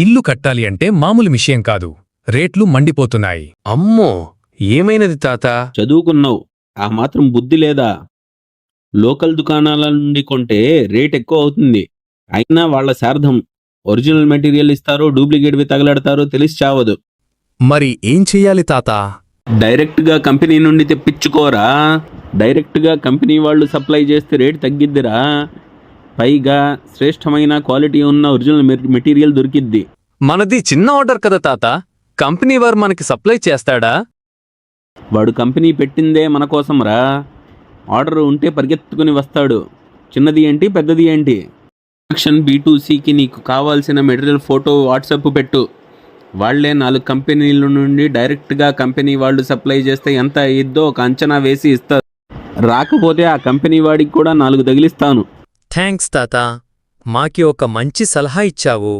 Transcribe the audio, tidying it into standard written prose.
ఇల్లు కట్టాలి అంటే మామూలు విషయం కాదు. రేట్లు మండిపోతున్నాయి. అమ్మో, ఏమైనది తాత? చదువుకున్నావు, ఆ మాత్రం బుద్ధి లేదా? లోకల్ దుకాణాల నుండి కొంటే రేట్ ఎక్కువ అవుతుంది. అయినా వాళ్ళ శార్థం. ఒరిజినల్ మెటీరియల్ ఇస్తారో డూప్లికేట్వి తగలడతారో తెలిసి చావదు. మరి ఏం చెయ్యాలి తాతా? డైరెక్ట్గా కంపెనీ నుండి తెప్పించుకోరా. డైరెక్ట్గా కంపెనీ వాళ్ళు సప్లై చేస్తే రేట్ తగ్గిద్దిరా. పైగా శ్రేష్టమైన క్వాలిటీ ఉన్న ఒరిజినల్ మెటీరియల్ దొరికిద్ది. మనది చిన్న ఆర్డర్ కదా తాత, కంపెనీ వారు మనకి సప్లై చేస్తాడా? వాడు కంపెనీ పెట్టిందే మన కోసం రా. ఆర్డర్ ఉంటే పరిగెత్తుకుని వస్తాడు. చిన్నది ఏంటి పెద్దది ఏంటి. ప్రొడక్షన్ B2Cకి నీకు కావాల్సిన మెటీరియల్ ఫోటో వాట్సాప్ పెట్టు. వాళ్లే 4 కంపెనీల నుండి డైరెక్ట్గా కంపెనీ వాళ్ళు సప్లై చేస్తే ఎంత అయ్యిద్దో ఒక అంచనా వేసి ఇస్తారు. రాకపోతే ఆ కంపెనీ వాడికి కూడా 4 తగిలిస్తాను. థ్యాంక్స్ తాతా, మాకి ఒక మంచి సలహా ఇచ్చావు.